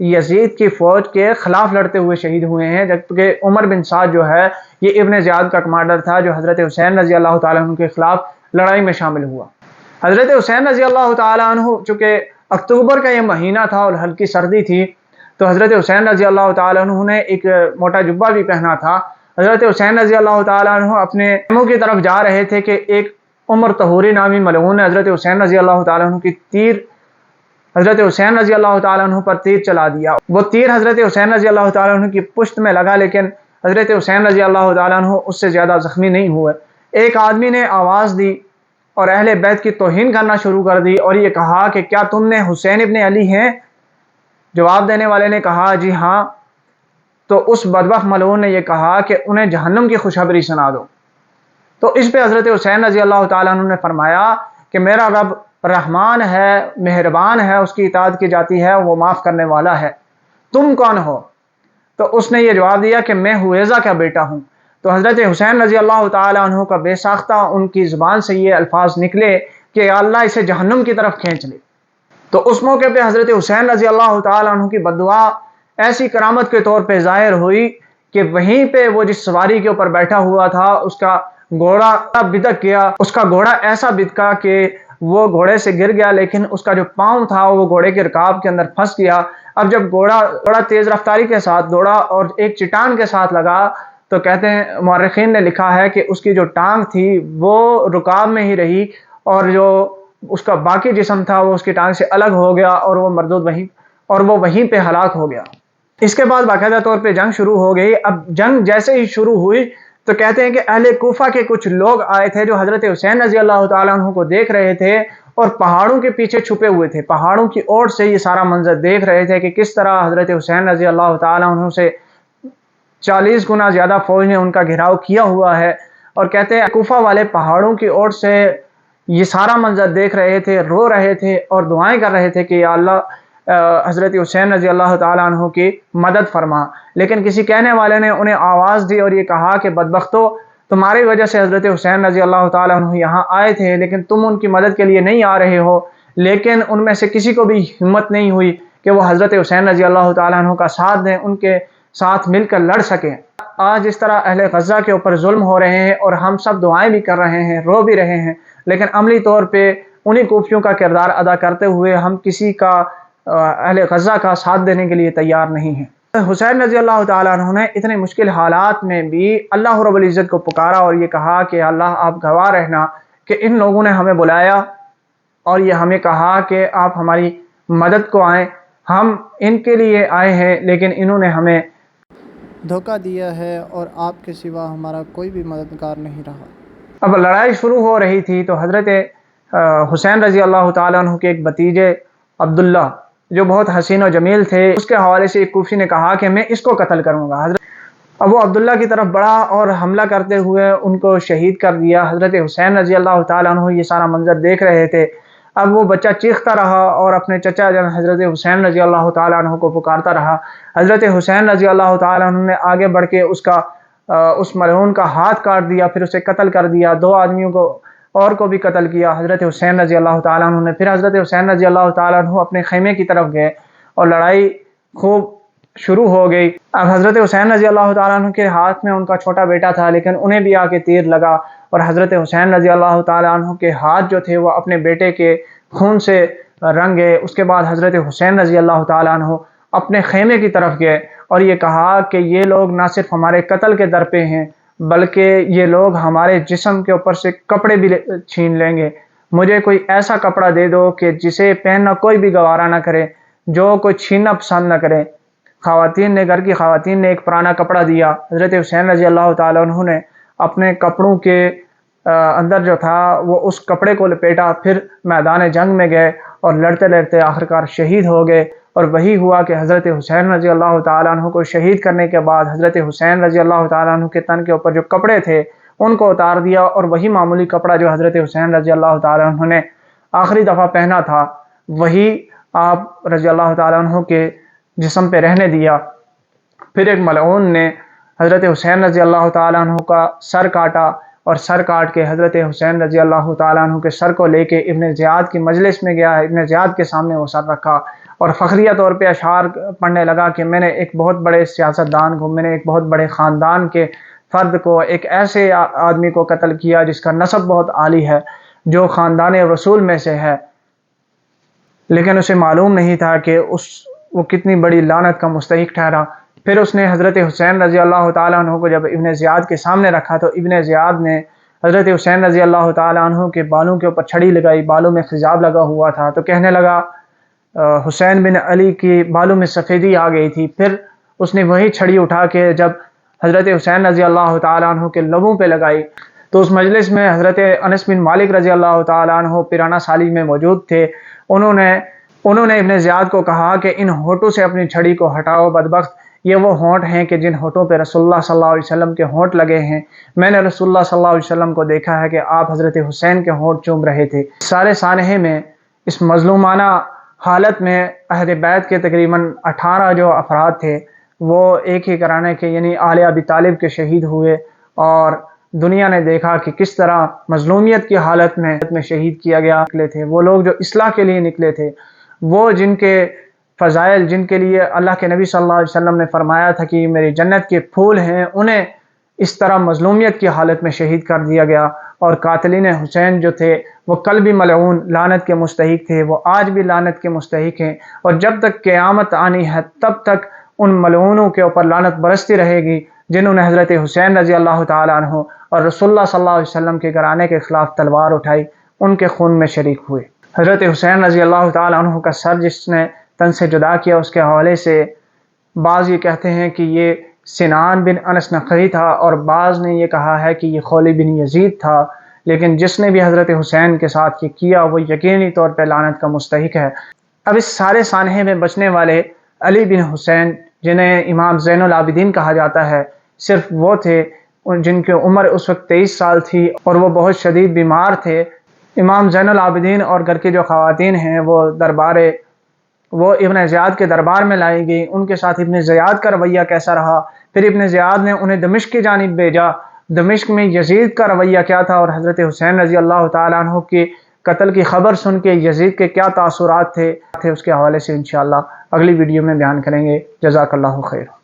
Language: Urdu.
یزید کی فوج کے خلاف لڑتے ہوئے شہید ہوئے ہیں، جبکہ عمر بن سعد جو ہے یہ ابن زیاد کا کمانڈر تھا جو حضرت حسین رضی اللہ تعالیٰ عنہ کے خلاف لڑائی میں شامل ہوا۔ حضرت حسین رضی اللہ تعالیٰ عنہ چونکہ اکتوبر کا یہ مہینہ تھا اور ہلکی سردی تھی، تو حضرت حسین رضی اللہ تعالیٰ عنہ نے ایک موٹا جبہ بھی پہنا تھا۔ حضرت حسین رضی اللہ تعالیٰ عنہ اپنے خیموں کی طرف جا رہے تھے کہ ایک عمر طہوری نامی ملعون نے حضرت حسین رضی اللہ تعالیٰ عنہ کی حضرت حسین رضی اللہ تعالیٰ عنہ پر تیر چلا دیا۔ وہ تیر حضرت حسین رضی اللہ تعالیٰ عنہ کی پشت میں لگا، لیکن حضرت حسین رضی اللہ تعالیٰ عنہ اس سے زیادہ زخمی نہیں ہوئے۔ ایک آدمی نے آواز دی اور اہل بیت کی توہین کرنا شروع کر دی اور یہ کہا کہ کیا تم نے حسین ابن علی ہیں؟ جواب دینے والے نے کہا جی ہاں۔ تو اس بدبخت ملعون نے یہ کہا کہ انہیں جہنم کی خوشخبری سنا دو۔ تو اس پہ حضرت حسین رضی اللہ تعالیٰ عنہ نے فرمایا کہ میرا رب رحمان ہے، مہربان ہے، اس کی اطاعت کی جاتی ہے، وہ معاف کرنے والا ہے، تم کون ہو؟ تو اس نے یہ جواب دیا کہ میں حویزہ کا بیٹا ہوں۔ تو حضرت حسین رضی اللہ تعالیٰ عنہ کا بے ساختہ ان کی زبان سے یہ الفاظ نکلے کہ یا اللہ اسے جہنم کی طرف کھینچ لے۔ تو اس موقع پہ حضرت حسین رضی اللہ تعالیٰ عنہ کی بددعا ایسی کرامت کے طور پہ ظاہر ہوئی کہ وہیں پہ وہ جس سواری کے اوپر بیٹھا ہوا تھا اس کا گھوڑا بدک گیا، اس کا گھوڑا ایسا بدکا کہ وہ گھوڑے سے گر گیا، لیکن اس کا جو پاؤں تھا وہ گھوڑے کے رکاب کے اندر پھنس گیا۔ اب جب گھوڑا تیز رفتاری کے ساتھ دوڑا اور ایک چٹان کے ساتھ لگا، تو کہتے ہیں مورخین نے لکھا ہے کہ اس کی جو ٹانگ تھی وہ رکاب میں ہی رہی اور جو اس کا باقی جسم تھا وہ اس کی ٹانگ سے الگ ہو گیا اور وہ مردود وہیں پہ ہلاک ہو گیا۔ اس کے بعد باقاعدہ طور پہ جنگ شروع ہو گئی۔ اب جنگ جیسے ہی شروع ہوئی تو کہتے ہیں کہ اہل کوفہ کے کچھ لوگ آئے تھے جو حضرت حسین رضی اللہ تعالیٰ عنہ کو دیکھ رہے تھے اور پہاڑوں کے پیچھے چھپے ہوئے تھے، پہاڑوں کی اوٹ سے یہ سارا منظر دیکھ رہے تھے کہ کس طرح حضرت حسین رضی اللہ تعالیٰ عنہ سے 40 گنا زیادہ فوج نے ان کا گھیراؤ کیا ہوا ہے۔ اور کہتے ہیں کوفہ والے پہاڑوں کی اوٹ سے یہ سارا منظر دیکھ رہے تھے، رو رہے تھے اور دعائیں کر رہے تھے کہ یا اللہ حضرت حسین رضی اللہ تعالیٰ عنہ کی مدد فرما۔ لیکن کسی کہنے والے نے انہیں آواز دی اور یہ کہا کہ بدبختو، تمہاری وجہ سے حضرت حسین رضی اللہ تعالیٰ عنہ یہاں آئے تھے لیکن تم ان کی مدد کے لیے نہیں آ رہے ہو۔ لیکن ان میں سے کسی کو بھی ہمت نہیں ہوئی کہ وہ حضرت حسین رضی اللہ تعالیٰ عنہ کا ساتھ دیں، ان کے ساتھ مل کر لڑ سکیں۔ آج اس طرح اہل غزہ کے اوپر ظلم ہو رہے ہیں اور ہم سب دعائیں بھی کر رہے ہیں، رو بھی رہے ہیں، لیکن عملی طور پہ انہی کوفیوں کا کردار ادا کرتے ہوئے ہم کسی کا اہل غزہ کا ساتھ دینے کے لیے تیار نہیں ہیں۔ حسین رضی اللہ تعالیٰ عنہ نے اتنے مشکل حالات میں بھی اللہ رب العزت کو پکارا اور یہ کہا کہ اللہ آپ گواہ رہنا کہ ان لوگوں نے ہمیں بلایا اور یہ ہمیں کہا کہ آپ ہماری مدد کو آئیں، ہم ان کے لیے آئے ہیں لیکن انہوں نے ہمیں دھوکہ دیا ہے اور آپ کے سوا ہمارا کوئی بھی مددگار نہیں رہا۔ اب لڑائی شروع ہو رہی تھی تو حضرت حسین رضی اللہ تعالیٰ عنہ کے ایک بھتیجے عبداللہ جو بہت حسین و جمیل تھے، اس کے حوالے سے ایک کوفی نے کہا کہ میں اس کو قتل کروں گا۔ اب وہ عبداللہ کی طرف بڑھا اور حملہ کرتے ہوئے ان کو شہید کر دیا۔ حضرت حسین رضی اللہ تعالیٰ عنہ یہ سارا منظر دیکھ رہے تھے۔ اب وہ بچہ چیختا رہا اور اپنے چچا جان حضرت حسین رضی اللہ تعالیٰ عنہ کو پکارتا رہا۔ حضرت حسین رضی اللہ تعالیٰ عنہ نے آگے بڑھ کے اس ملعون کا ہاتھ کاٹ دیا، پھر اسے قتل کر دیا، 2 آدمیوں کو بھی قتل کیا حضرت حسین رضی اللہ تعالیٰ عنہ نے۔ پھر حضرت حسین رضی اللہ تعالیٰ عنہ اپنے خیمے کی طرف گئے اور لڑائی خوب شروع ہو گئی۔ اب حضرت حسین رضی اللہ تعالیٰ عنہ کے ہاتھ میں ان کا چھوٹا بیٹا تھا، لیکن انہیں بھی آ کے تیر لگا اور حضرت حسین رضی اللہ تعالیٰ عنہ کے ہاتھ جو تھے وہ اپنے بیٹے کے خون سے رنگے۔ اس کے بعد حضرت حسین رضی اللہ تعالیٰ عنہ اپنے خیمے کی طرف گئے اور یہ کہا کہ یہ لوگ نہ صرف ہمارے قتل کے در پہ ہیں بلکہ یہ لوگ ہمارے جسم کے اوپر سے کپڑے بھی چھین لیں گے۔ مجھے کوئی ایسا کپڑا دے دو کہ جسے پہننا کوئی بھی گوارا نہ کرے، جو کوئی چھیننا پسند نہ کرے۔ گھر کی خواتین نے ایک پرانا کپڑا دیا۔ حضرت حسین رضی اللہ تعالیٰ عنہ نے اپنے کپڑوں کے اندر جو تھا وہ اس کپڑے کو لپیٹا، پھر میدان جنگ میں گئے اور لڑتے لڑتے آخرکار شہید ہو گئے۔ اور وہی ہوا کہ حضرت حسین رضی اللہ تعالیٰ عنہ کو شہید کرنے کے بعد حضرت حسین رضی اللہ تعالیٰ عنہ کے تن کے اوپر جو کپڑے تھے ان کو اتار دیا اور وہی معمولی کپڑا جو حضرت حسین رضی اللہ تعالیٰ عنہ نے آخری دفعہ پہنا تھا وہی آپ رضی اللہ تعالیٰ عنہ کے جسم پہ رہنے دیا۔ پھر ایک ملعون نے حضرت حسین رضی اللہ تعالیٰ عنہ کا سر کاٹا اور سر کاٹ کے حضرت حسین رضی اللہ تعالیٰ عنہ کے سر کو لے کے ابن زیاد کی مجلس میں گیا۔ ابن زیاد کے سامنے وہ سر رکھا اور فخریہ طور پہ اشعار پڑھنے لگا کہ میں نے ایک بہت بڑے سیاستدان کو، میں نے ایک بہت بڑے خاندان کے فرد کو، ایک ایسے آدمی کو قتل کیا جس کا نسب بہت عالی ہے، جو خاندان رسول میں سے ہے، لیکن اسے معلوم نہیں تھا کہ وہ کتنی بڑی لعنت کا مستحق ٹھہرا۔ پھر اس نے حضرت حسین رضی اللہ تعالیٰ عنہ کو جب ابن زیاد کے سامنے رکھا تو ابن زیاد نے حضرت حسین رضی اللہ تعالیٰ عنہ کے بالوں کے اوپر چھڑی لگائی، بالوں میں خضاب لگا ہوا تھا، تو کہنے لگا حسین بن علی کی بالوں میں سفیدی آ گئی تھی۔ پھر اس نے وہی چھڑی اٹھا کے جب حضرت حسین رضی اللہ تعالیٰ عنہ کے لبوں پہ لگائی تو اس مجلس میں حضرت انس بن مالک رضی اللہ تعالیٰ عنہ پیرانہ سالی میں موجود تھے۔ انہوں نے ابن زیاد کو کہا کہ ان ہونٹوں سے اپنی چھڑی کو ہٹاؤ بدبخت، یہ وہ ہونٹ ہیں کہ جن ہونٹوں پہ رسول اللہ صلی اللہ علیہ وسلم کے ہونٹ لگے ہیں، میں نے رسول اللہ صلی اللہ علیہ وسلم کو دیکھا ہے کہ آپ حضرت حسین کے ہونٹ چوم رہے تھے۔ سارے سانحے میں اس مظلومانہ حالت میں اہل بیت کے تقریباً 18 جو افراد تھے وہ ایک ہی گھرانے کے یعنی آل ابی طالب کے شہید ہوئے، اور دنیا نے دیکھا کہ کس طرح مظلومیت کی حالت میں شہید کیا گیا نکلے تھے وہ لوگ جو اصلاح کے لیے نکلے تھے، وہ جن کے فضائل، جن کے لیے اللہ کے نبی صلی اللہ علیہ وسلم نے فرمایا تھا کہ میری جنت کے پھول ہیں، انہیں اس طرح مظلومیت کی حالت میں شہید کر دیا گیا۔ اور قاتلین حسین جو تھے وہ کل بھی ملعون لعنت کے مستحق تھے، وہ آج بھی لعنت کے مستحق ہیں، اور جب تک قیامت آنی ہے تب تک ان ملعونوں کے اوپر لعنت برستی رہے گی جنہوں نے حضرت حسین رضی اللہ تعالیٰ عنہ اور رسول اللہ صلی اللہ علیہ وسلم کے گھرانے کے خلاف تلوار اٹھائی، ان کے خون میں شریک ہوئے۔ حضرت حسین رضی اللہ تعالیٰ عنہ کا سر جس نے تن سے جدا کیا، اس کے حوالے سے بعض یہ کہتے ہیں کہ یہ سنان بن انس نقعی تھا، اور بعض نے یہ کہا ہے کہ یہ خولی بن یزید تھا، لیکن جس نے بھی حضرت حسین کے ساتھ یہ کیا وہ یقینی طور پہ لعنت کا مستحق ہے۔ اب اس سارے سانحے میں بچنے والے علی بن حسین، جنہیں امام زین العابدین کہا جاتا ہے، صرف وہ تھے جن کی عمر اس وقت 23 سال تھی اور وہ بہت شدید بیمار تھے۔ امام زین العابدین اور گھر کی جو خواتین ہیں وہ ابن زیاد کے دربار میں لائی گئی، ان کے ساتھ ابن زیاد کا رویہ کیسا رہا، پھر ابن زیاد نے انہیں دمشق کی جانب بھیجا، دمشق میں یزید کا رویہ کیا تھا، اور حضرت حسین رضی اللہ تعالیٰ عنہ کی قتل کی خبر سن کے یزید کے کیا تاثرات تھے اس کے حوالے سے انشاءاللہ اگلی ویڈیو میں بیان کریں گے۔ جزاک اللہ خیر۔